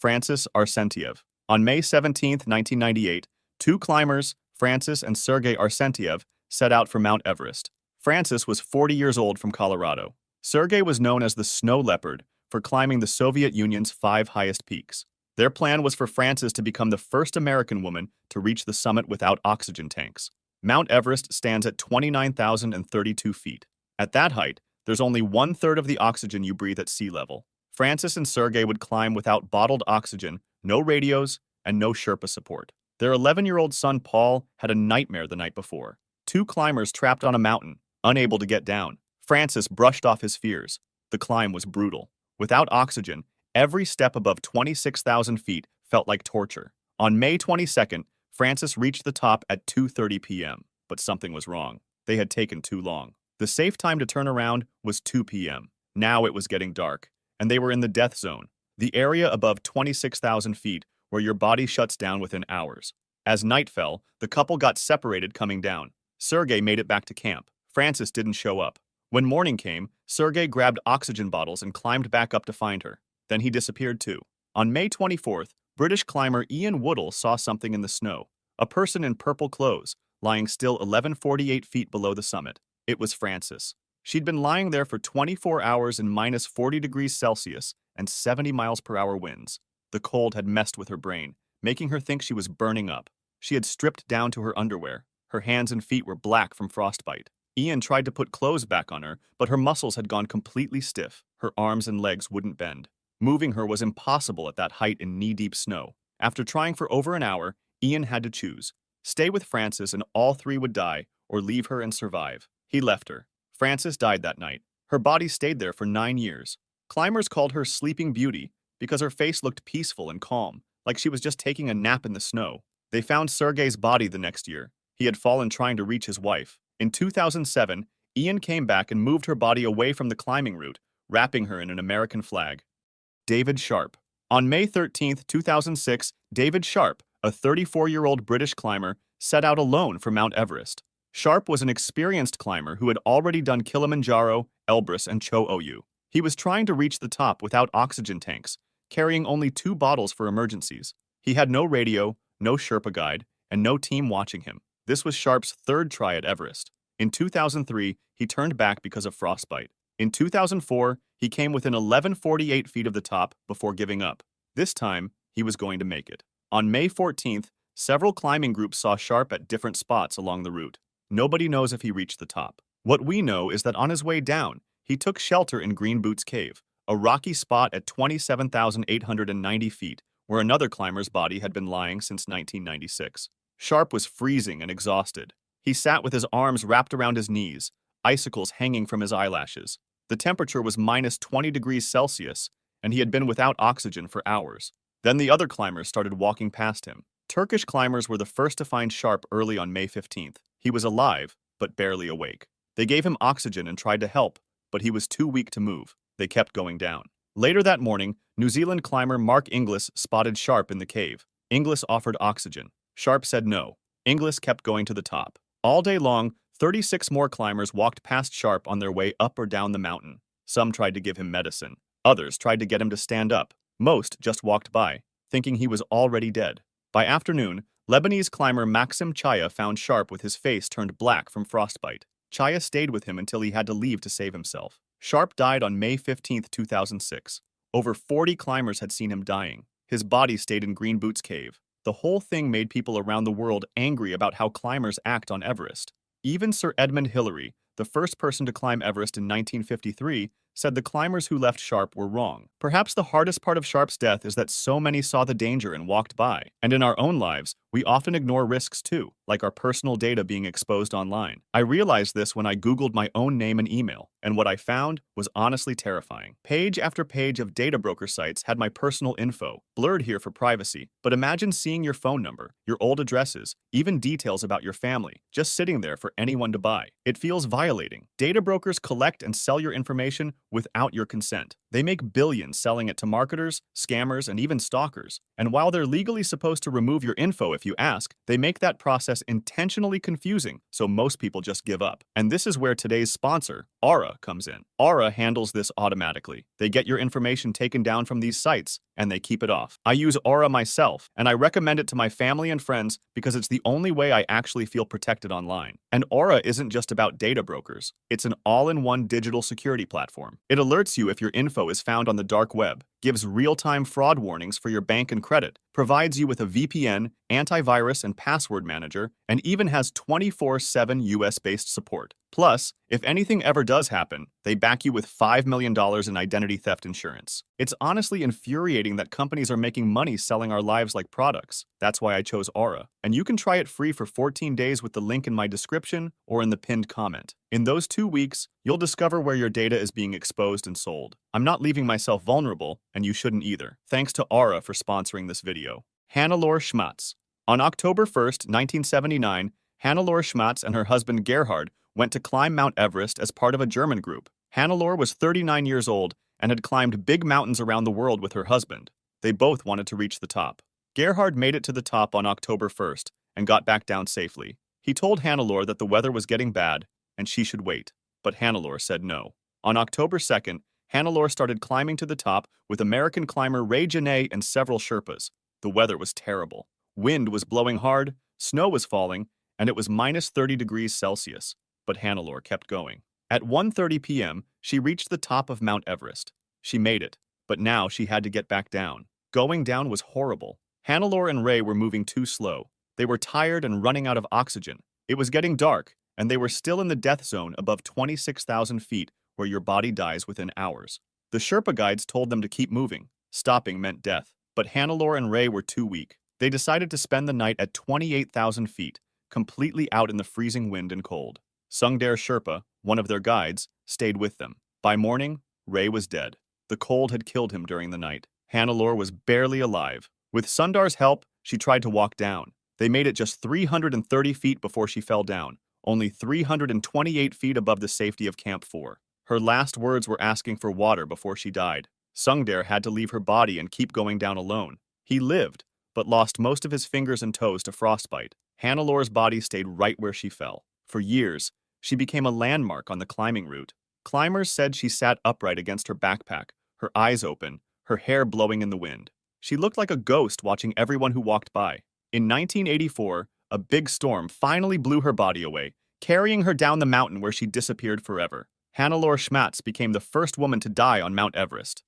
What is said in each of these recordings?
Francys Arsentiev. On May 17, 1998, two climbers, Francys and Sergei Arsentiev, set out for Mount Everest. Francys was 40 years old from Colorado. Sergei was known as the Snow Leopard for climbing the Soviet Union's 5 highest peaks. Their plan was for Francys to become the first American woman to reach the summit without oxygen tanks. Mount Everest stands at 29,032 feet. At that height, there's only 1/3 of the oxygen you breathe at sea level. Francys and Sergei would climb without bottled oxygen, no radios, and no Sherpa support. Their 11-year-old son Paul had a nightmare the night before. Two climbers trapped on a mountain, unable to get down. Francys brushed off his fears. The climb was brutal. Without oxygen, every step above 26,000 feet felt like torture. On May 22nd, Francys reached the top at 2:30 p.m., but something was wrong. They had taken too long. The safe time to turn around was 2 p.m. Now it was getting dark, and they were in the death zone, the area above 26,000 feet where your body shuts down within hours. As night fell, the couple got separated coming down. Sergei made it back to camp. Francys didn't show up. When morning came, Sergei grabbed oxygen bottles and climbed back up to find her. Then he disappeared too. On May 24th, British climber Ian Woodall saw something in the snow. A person in purple clothes, lying still 1148 feet below the summit. It was Francys. She'd been lying there for 24 hours in minus 40 degrees Celsius and 70 miles per hour winds. The cold had messed with her brain, making her think she was burning up. She had stripped down to her underwear. Her hands and feet were black from frostbite. Ian tried to put clothes back on her, but her muscles had gone completely stiff. Her arms and legs wouldn't bend. Moving her was impossible at that height in knee-deep snow. After trying for over an hour, Ian had to choose. Stay with Francys and all three would die, or leave her and survive. He left her. Francys died that night. Her body stayed there for 9 years. Climbers called her Sleeping Beauty because her face looked peaceful and calm, like she was just taking a nap in the snow. They found Sergei's body the next year. He had fallen trying to reach his wife. In 2007, Ian came back and moved her body away from the climbing route, wrapping her in an American flag. David Sharp. On May 13, 2006, David Sharp, a 34-year-old British climber, set out alone for Mount Everest. Sharp was an experienced climber who had already done Kilimanjaro, Elbrus, and Cho Oyu. He was trying to reach the top without oxygen tanks, carrying only 2 bottles for emergencies. He had no radio, no Sherpa guide, and no team watching him. This was Sharp's 3rd try at Everest. In 2003, he turned back because of frostbite. In 2004, he came within 1148 feet of the top before giving up. This time, he was going to make it. On May 14th, several climbing groups saw Sharp at different spots along the route. Nobody knows if he reached the top. What we know is that on his way down, he took shelter in Green Boots Cave, a rocky spot at 27,890 feet, where another climber's body had been lying since 1996. Sharp was freezing and exhausted. He sat with his arms wrapped around his knees, icicles hanging from his eyelashes. The temperature was minus 20 degrees Celsius, and he had been without oxygen for hours. Then the other climbers started walking past him. Turkish climbers were the first to find Sharp early on May 15th. He was alive, but barely awake. They gave him oxygen and tried to help, but he was too weak to move. They kept going down. Later that morning, New Zealand climber Mark Inglis spotted Sharp in the cave. Inglis offered oxygen. Sharp said no. Inglis kept going to the top. All day long, 36 more climbers walked past Sharp on their way up or down the mountain. Some tried to give him medicine. Others tried to get him to stand up. Most just walked by, thinking he was already dead. By afternoon, Lebanese climber Maxim Chaya found Sharp with his face turned black from frostbite. Chaya stayed with him until he had to leave to save himself. Sharp died on May 15, 2006. Over 40 climbers had seen him dying. His body stayed in Green Boots Cave. The whole thing made people around the world angry about how climbers act on Everest. Even Sir Edmund Hillary, the first person to climb Everest in 1953, said the climbers who left Sharp were wrong. Perhaps the hardest part of Sharp's death is that so many saw the danger and walked by. And in our own lives, we often ignore risks too, like our personal data being exposed online. I realized this when I Googled my own name and email, and what I found was honestly terrifying. Page after page of data broker sites had my personal info, blurred here for privacy, but imagine seeing your phone number, your old addresses, even details about your family, just sitting there for anyone to buy. It feels violating. Data brokers collect and sell your information without your consent. They make billions selling it to marketers, scammers, and even stalkers. And while they're legally supposed to remove your info if you ask, they make that process intentionally confusing, so most people just give up. And this is where today's sponsor, Aura, comes in. Aura handles this automatically. They get your information taken down from these sites, and they keep it off. I use Aura myself, and I recommend it to my family and friends because it's the only way I actually feel protected online. And Aura isn't just about data brokers. It's an all-in-one digital security platform. It alerts you if your info is found on the dark web, gives real-time fraud warnings for your bank and credit, provides you with a VPN, antivirus and password manager, and even has 24/7 US-based support. Plus, if anything ever does happen, they back you with $5 million in identity theft insurance. It's honestly infuriating that companies are making money selling our lives like products. That's why I chose Aura. And you can try it free for 14 days with the link in my description or in the pinned comment. In those 2 weeks, you'll discover where your data is being exposed and sold. I'm not leaving myself vulnerable, and you shouldn't either. Thanks to Aura for sponsoring this video. Hannelore Schmatz. On October 1st, 1979, Hannelore Schmatz and her husband Gerhard went to climb Mount Everest as part of a German group. Hannelore was 39 years old and had climbed big mountains around the world with her husband. They both wanted to reach the top. Gerhard made it to the top on October 1st and got back down safely. He told Hannelore that the weather was getting bad and she should wait, but Hannelore said no. On October 2nd, Hannelore started climbing to the top with American climber Ray Janae and several Sherpas. The weather was terrible. Wind was blowing hard, snow was falling, and it was minus 30 degrees Celsius. But Hannelore kept going. At 1:30 p.m., she reached the top of Mount Everest. She made it, but now she had to get back down. Going down was horrible. Hannelore and Ray were moving too slow. They were tired and running out of oxygen. It was getting dark, and they were still in the death zone above 26,000 feet, where your body dies within hours. The Sherpa guides told them to keep moving. Stopping meant death. But Hannelore and Ray were too weak. They decided to spend the night at 28,000 feet, completely out in the freezing wind and cold. Sungdare Sherpa, one of their guides, stayed with them. By morning, Ray was dead. The cold had killed him during the night. Hannelore was barely alive. With Sundar's help, she tried to walk down. They made it just 330 feet before she fell down, only 328 feet above the safety of Camp 4. Her last words were asking for water before she died. Sungdare had to leave her body and keep going down alone. He lived, but lost most of his fingers and toes to frostbite. Hannelore's body stayed right where she fell. For years, she became a landmark on the climbing route. Climbers said she sat upright against her backpack, her eyes open, her hair blowing in the wind. She looked like a ghost watching everyone who walked by. In 1984, a big storm finally blew her body away, carrying her down the mountain where she disappeared forever. Hannelore Schmatz became the first woman to die on Mount Everest.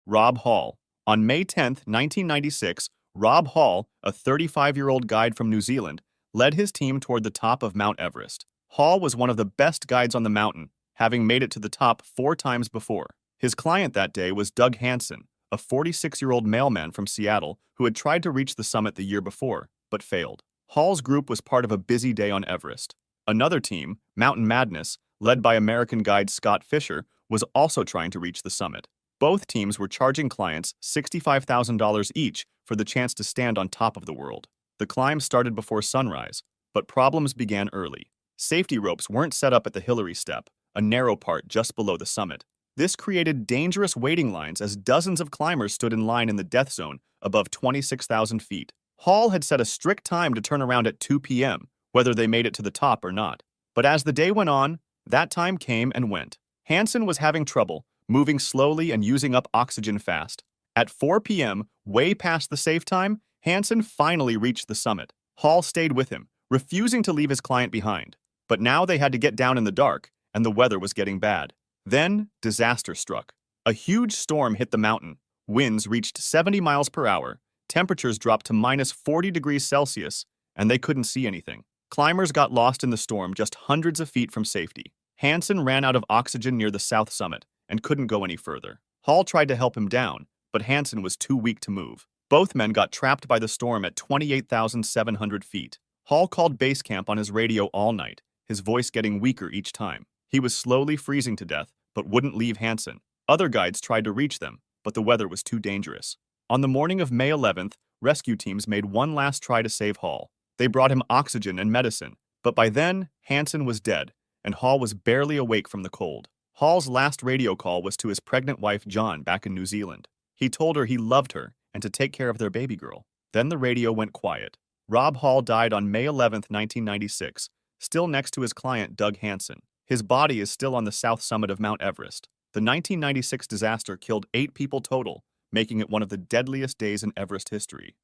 Rob Hall. On May 10, 1996, Rob Hall, a 35-year-old guide from New Zealand, led his team toward the top of Mount Everest. Hall was one of the best guides on the mountain, having made it to the top 4 times before. His client that day was Doug Hansen, a 46-year-old mailman from Seattle who had tried to reach the summit the year before, but failed. Hall's group was part of a busy day on Everest. Another team, Mountain Madness, led by American guide Scott Fischer, was also trying to reach the summit. Both teams were charging clients $65,000 each for the chance to stand on top of the world. The climb started before sunrise, but problems began early. Safety ropes weren't set up at the Hillary Step, a narrow part just below the summit. This created dangerous waiting lines as dozens of climbers stood in line in the death zone above 26,000 feet. Hall had set a strict time to turn around at 2 p.m., whether they made it to the top or not. But as the day went on, that time came and went. Hansen was having trouble, moving slowly and using up oxygen fast. At 4 p.m., way past the safe time, Hansen finally reached the summit. Hall stayed with him, refusing to leave his client behind. But now they had to get down in the dark, and the weather was getting bad. Then, disaster struck. A huge storm hit the mountain. Winds reached 70 miles per hour, temperatures dropped to minus 40 degrees Celsius, and they couldn't see anything. Climbers got lost in the storm just hundreds of feet from safety. Hansen ran out of oxygen near the south summit and couldn't go any further. Hall tried to help him down, but Hansen was too weak to move. Both men got trapped by the storm at 28,700 feet. Hall called base camp on his radio all night, his voice getting weaker each time. He was slowly freezing to death, but wouldn't leave Hansen. Other guides tried to reach them, but the weather was too dangerous. On the morning of May 11th, rescue teams made one last try to save Hall. They brought him oxygen and medicine, but by then, Hansen was dead, and Hall was barely awake from the cold. Hall's last radio call was to his pregnant wife John back in New Zealand. He told her he loved her and to take care of their baby girl. Then the radio went quiet. Rob Hall died on May 11, 1996, still next to his client Doug Hansen. His body is still on the south summit of Mount Everest. The 1996 disaster killed 8 people total, making it one of the deadliest days in Everest history.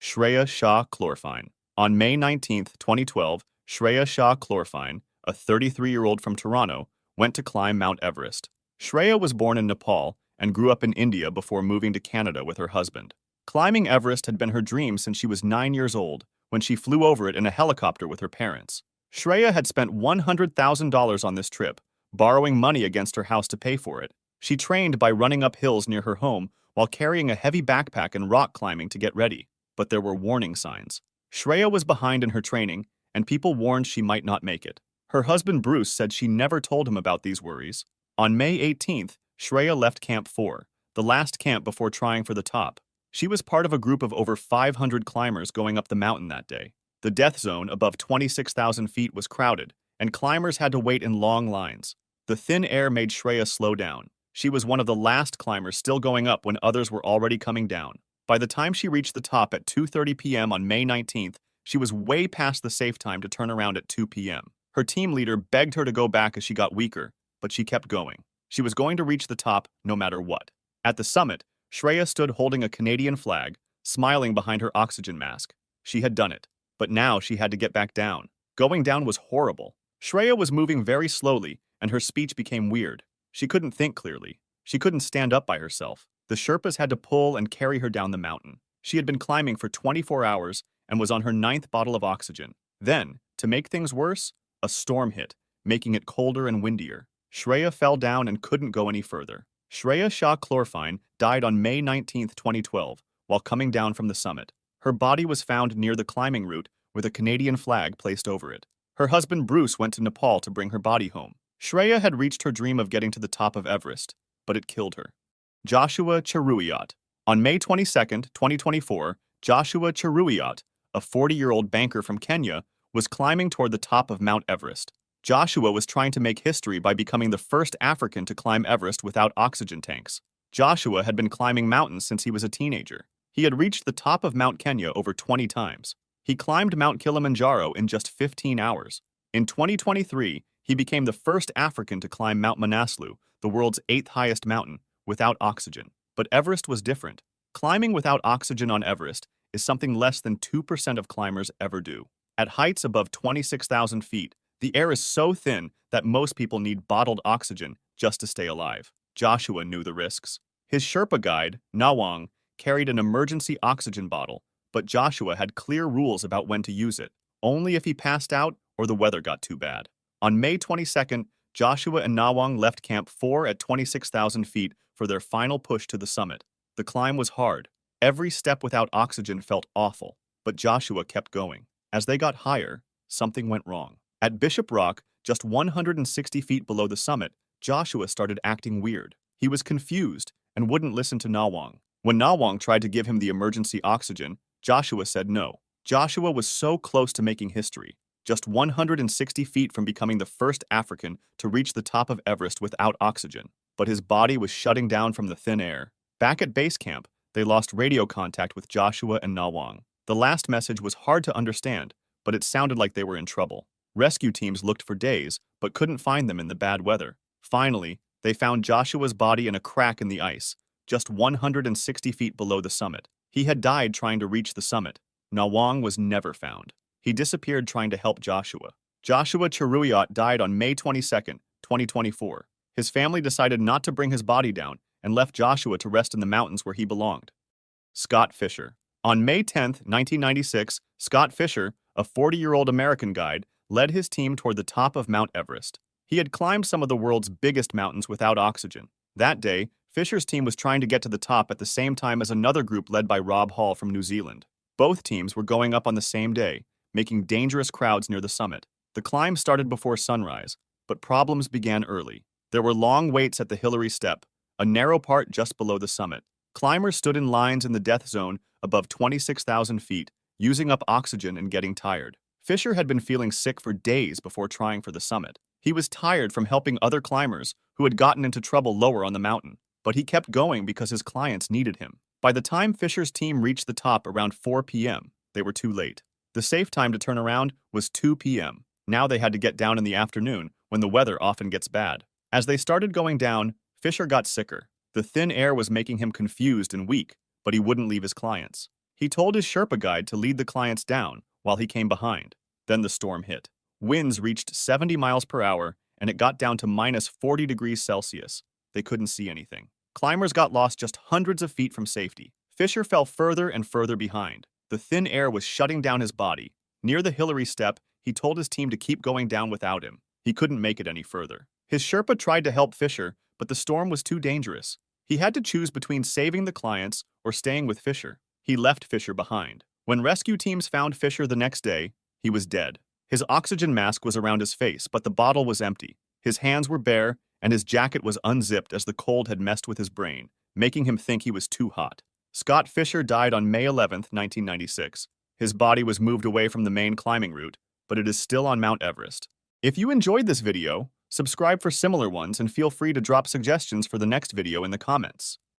Shreya Shah Klorfein. On May 19, 2012, Shreya Shah Klorfein, a 33-year-old from Toronto, went to climb Mount Everest. Shreya was born in Nepal and grew up in India before moving to Canada with her husband. Climbing Everest had been her dream since she was 9 years old, when she flew over it in a helicopter with her parents. Shreya had spent $100,000 on this trip, borrowing money against her house to pay for it. She trained by running up hills near her home while carrying a heavy backpack and rock climbing to get ready. But there were warning signs. Shreya was behind in her training, and people warned she might not make it. Her husband Bruce said she never told him about these worries. On May 18th, Shreya left Camp 4, the last camp before trying for the top. She was part of a group of over 500 climbers going up the mountain that day. The death zone above 26,000 feet was crowded, and climbers had to wait in long lines. The thin air made Shreya slow down. She was one of the last climbers still going up when others were already coming down. By the time she reached the top at 2:30 p.m. on May 19th, she was way past the safe time to turn around at 2 p.m. Her team leader begged her to go back as she got weaker, but she kept going. She was going to reach the top no matter what. At the summit, Shreya stood holding a Canadian flag, smiling behind her oxygen mask. She had done it, but now she had to get back down. Going down was horrible. Shreya was moving very slowly, and her speech became weird. She couldn't think clearly. She couldn't stand up by herself. The Sherpas had to pull and carry her down the mountain. She had been climbing for 24 hours and was on her 9th bottle of oxygen. Then, to make things worse, a storm hit, making it colder and windier. Shreya fell down and couldn't go any further. Shreya Shah Klorfein died on May 19, 2012, while coming down from the summit. Her body was found near the climbing route with a Canadian flag placed over it. Her husband Bruce went to Nepal to bring her body home. Shreya had reached her dream of getting to the top of Everest, but it killed her. Joshua Cheruiyot. On May 22, 2024, Joshua Cheruiyot, a 40-year-old banker from Kenya, was climbing toward the top of Mount Everest. Joshua was trying to make history by becoming the first African to climb Everest without oxygen tanks. Joshua had been climbing mountains since he was a teenager. He had reached the top of Mount Kenya over 20 times. He climbed Mount Kilimanjaro in just 15 hours. In 2023, he became the first African to climb Mount Manaslu, the world's 8th highest mountain, without oxygen. But Everest was different. Climbing without oxygen on Everest is something less than 2% of climbers ever do. At heights above 26,000 feet, the air is so thin that most people need bottled oxygen just to stay alive. Joshua knew the risks. His Sherpa guide, Nawang, carried an emergency oxygen bottle, but Joshua had clear rules about when to use it, only if he passed out or the weather got too bad. On May 22nd, Joshua and Nawang left Camp 4 at 26,000 feet for their final push to the summit. The climb was hard. Every step without oxygen felt awful, but Joshua kept going. As they got higher, something went wrong. At Bishop Rock, just 160 feet below the summit, Joshua started acting weird. He was confused and wouldn't listen to Nawang. When Nawang tried to give him the emergency oxygen, Joshua said no. Joshua was so close to making history, just 160 feet from becoming the first African to reach the top of Everest without oxygen, but his body was shutting down from the thin air. Back at base camp, they lost radio contact with Joshua and Nawang. The last message was hard to understand, but it sounded like they were in trouble. Rescue teams looked for days, but couldn't find them in the bad weather. Finally, they found Joshua's body in a crack in the ice, just 160 feet below the summit. He had died trying to reach the summit. Nawang was never found. He disappeared trying to help Joshua. Joshua Cheruiyot died on May 22, 2024. His family decided not to bring his body down and left Joshua to rest in the mountains where he belonged. Scott Fischer. On May 10, 1996, Scott Fischer, a 40-year-old American guide, led his team toward the top of Mount Everest. He had climbed some of the world's biggest mountains without oxygen. That day, Fisher's team was trying to get to the top at the same time as another group led by Rob Hall from New Zealand. Both teams were going up on the same day, making dangerous crowds near the summit. The climb started before sunrise, but problems began early. There were long waits at the Hillary Step, a narrow part just below the summit. Climbers stood in lines in the death zone above 26,000 feet, using up oxygen and getting tired. Fischer had been feeling sick for days before trying for the summit. He was tired from helping other climbers who had gotten into trouble lower on the mountain, but he kept going because his clients needed him. By the time Fisher's team reached the top around 4 p.m., they were too late. The safe time to turn around was 2 p.m. Now they had to get down in the afternoon when the weather often gets bad. As they started going down, Fischer got sicker. The thin air was making him confused and weak, but he wouldn't leave his clients. He told his Sherpa guide to lead the clients down while he came behind. Then the storm hit. Winds reached 70 miles per hour, and it got down to minus 40 degrees Celsius. They couldn't see anything. Climbers got lost just hundreds of feet from safety. Fischer fell further and further behind. The thin air was shutting down his body. Near the Hillary step, he told his team to keep going down without him. He couldn't make it any further. His Sherpa tried to help Fischer, but the storm was too dangerous. He had to choose between saving the clients or staying with Fischer. He left Fischer behind. When rescue teams found Fischer the next day, he was dead. His oxygen mask was around his face, but the bottle was empty. His hands were bare, and his jacket was unzipped as the cold had messed with his brain, making him think he was too hot. Scott Fischer died on May 11, 1996. His body was moved away from the main climbing route, but it is still on Mount Everest. If you enjoyed this video, subscribe for similar ones and feel free to drop suggestions for the next video in the comments.